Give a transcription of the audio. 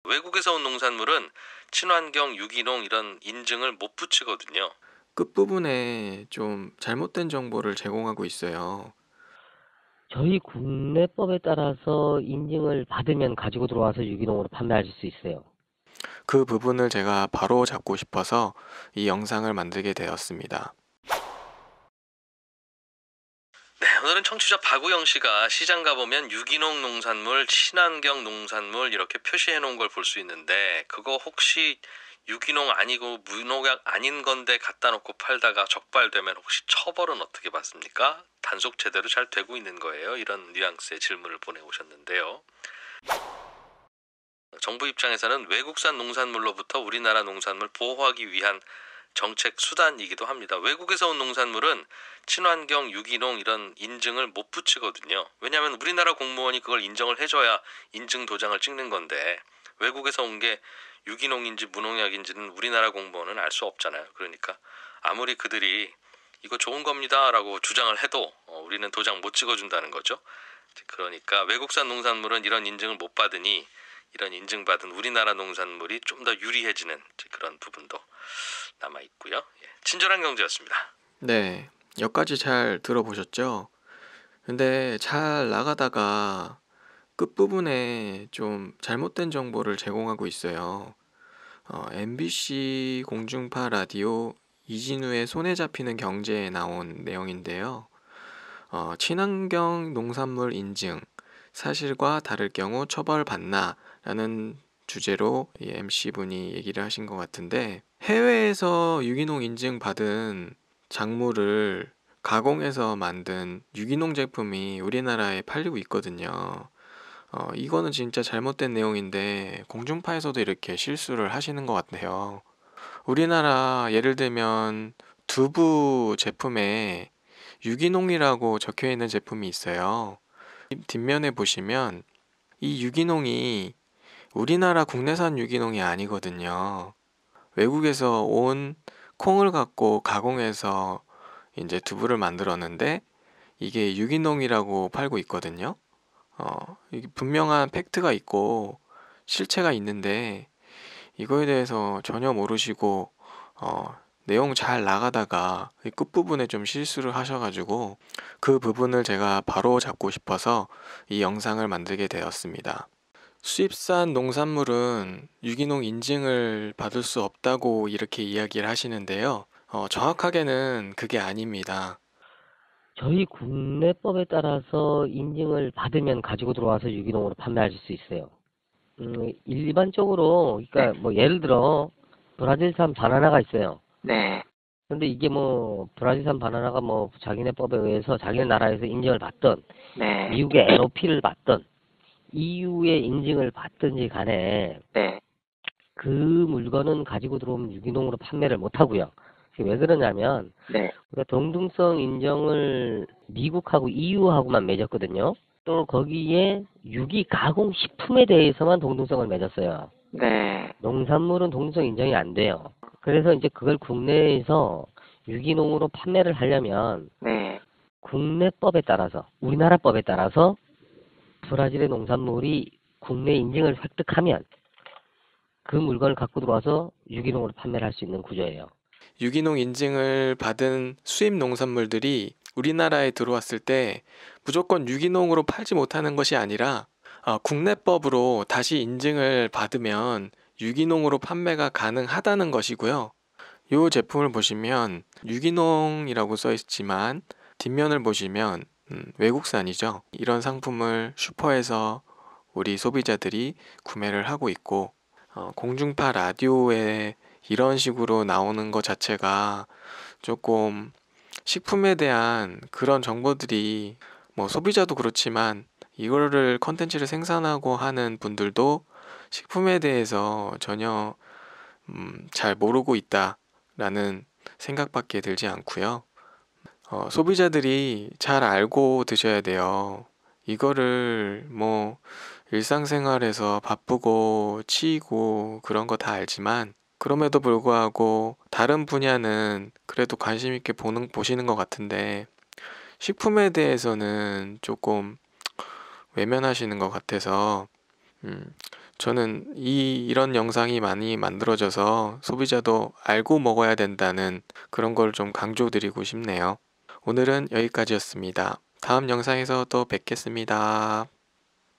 외국에서 온 농산물은 친환경, 유기농 이런 인증을 못 붙이거든요. 끝부분에 좀 잘못된 정보를 제공하고 있어요. 저희 국내법에 따라서 인증을 받으면 가지고 들어와서 유기농으로 판매하실 수 있어요. 그 부분을 제가 바로 잡고 싶어서 이 영상을 만들게 되었습니다. 네, 오늘은 청취자 박우영 씨가 시장 가보면 유기농 농산물, 친환경 농산물 이렇게 표시해 놓은 걸 볼 수 있는데 그거 혹시 유기농 아니고 무농약 아닌 건데 갖다 놓고 팔다가 적발되면 혹시 처벌은 어떻게 받습니까? 단속 제대로 잘 되고 있는 거예요? 이런 뉘앙스의 질문을 보내오셨는데요. 정부 입장에서는 외국산 농산물로부터 우리나라 농산물 보호하기 위한 정책 수단이기도 합니다. 외국에서 온 농산물은 친환경, 유기농 이런 인증을 못 붙이거든요. 왜냐하면 우리나라 공무원이 그걸 인정을 해줘야 인증 도장을 찍는 건데 외국에서 온 게 유기농인지 무농약인지는 우리나라 공무원은 알 수 없잖아요. 그러니까 아무리 그들이 이거 좋은 겁니다 라고 주장을 해도 우리는 도장 못 찍어준다는 거죠. 그러니까 외국산 농산물은 이런 인증을 못 받으니 이런 인증받은 우리나라 농산물이 좀 더 유리해지는 그런 부분도 남아있고요. 친절한 경제였습니다. 네, 여기까지 잘 들어보셨죠? 근데 잘 나가다가 끝부분에 좀 잘못된 정보를 제공하고 있어요. MBC 공중파 라디오 이진우의 손에 잡히는 경제에 나온 내용인데요. 친환경 농산물 인증, 사실과 다를 경우 처벌받나? 라는 주제로 이 MC분이 얘기를 하신 것 같은데, 해외에서 유기농 인증 받은 작물을 가공해서 만든 유기농 제품이 우리나라에 팔리고 있거든요. 이거는 진짜 잘못된 내용인데 공중파에서도 이렇게 실수를 하시는 것 같아요. 우리나라 예를 들면 두부 제품에 유기농이라고 적혀 있는 제품이 있어요. 뒷면에 보시면 이 유기농이 우리나라 국내산 유기농이 아니거든요. 외국에서 온 콩을 갖고 가공해서 이제 두부를 만들었는데 이게 유기농이라고 팔고 있거든요. 이게 분명한 팩트가 있고 실체가 있는데 이거에 대해서 전혀 모르시고 내용 잘 나가다가 이 끝부분에 좀 실수를 하셔가지고 그 부분을 제가 바로 잡고 싶어서 이 영상을 만들게 되었습니다. 수입산 농산물은 유기농 인증을 받을 수 없다고 이렇게 이야기를 하시는데요. 정확하게는 그게 아닙니다. 저희 국내법에 따라서 인증을 받으면 가지고 들어와서 유기농으로 판매하실 수 있어요. 일반적으로, 그러니까 뭐 예를 들어 브라질산 바나나가 있어요. 네, 근데 이게 뭐 브라질산 바나나가 뭐 자기네 법에 의해서 자기네 나라에서 인증을 받던 네, 미국의 NOP를 받던 EU의 인증을 받든지 간에 네, 그 물건은 가지고 들어오면 유기농으로 판매를 못 하고요. 왜 그러냐면 네, 우리가 동등성 인정을 미국하고 EU하고만 맺었거든요. 또 거기에 유기 가공 식품에 대해서만 동등성을 맺었어요. 네, 농산물은 동등성 인정이 안 돼요. 그래서 이제 그걸 국내에서 유기농으로 판매를 하려면 네, 국내법에 따라서, 우리나라 법에 따라서 브라질의 농산물이 국내 인증을 획득하면 그 물건을 갖고 들어와서 유기농으로 판매를 할 수 있는 구조예요. 유기농 인증을 받은 수입 농산물들이 우리나라에 들어왔을 때 무조건 유기농으로 팔지 못하는 것이 아니라 국내법으로 다시 인증을 받으면 유기농으로 판매가 가능하다는 것이고요. 이 제품을 보시면 유기농이라고 써 있지만 뒷면을 보시면 외국산이죠. 이런 상품을 슈퍼에서 우리 소비자들이 구매를 하고 있고 공중파 라디오에 이런 식으로 나오는 것 자체가 조금 식품에 대한 그런 정보들이 뭐 소비자도 그렇지만 이거를 컨텐츠를 생산하고 하는 분들도 식품에 대해서 전혀 잘 모르고 있다라는 생각밖에 들지 않고요. 소비자들이 잘 알고 드셔야 돼요. 이거를 뭐 일상생활에서 바쁘고 치이고 그런 거 다 알지만 그럼에도 불구하고 다른 분야는 그래도 관심 있게 보시는 것 같은데 식품에 대해서는 조금 외면하시는 것 같아서 저는 이런 영상이 많이 만들어져서 소비자도 알고 먹어야 된다는 그런 걸 좀 강조드리고 싶네요. 오늘은 여기까지였습니다. 다음 영상에서 또 뵙겠습니다.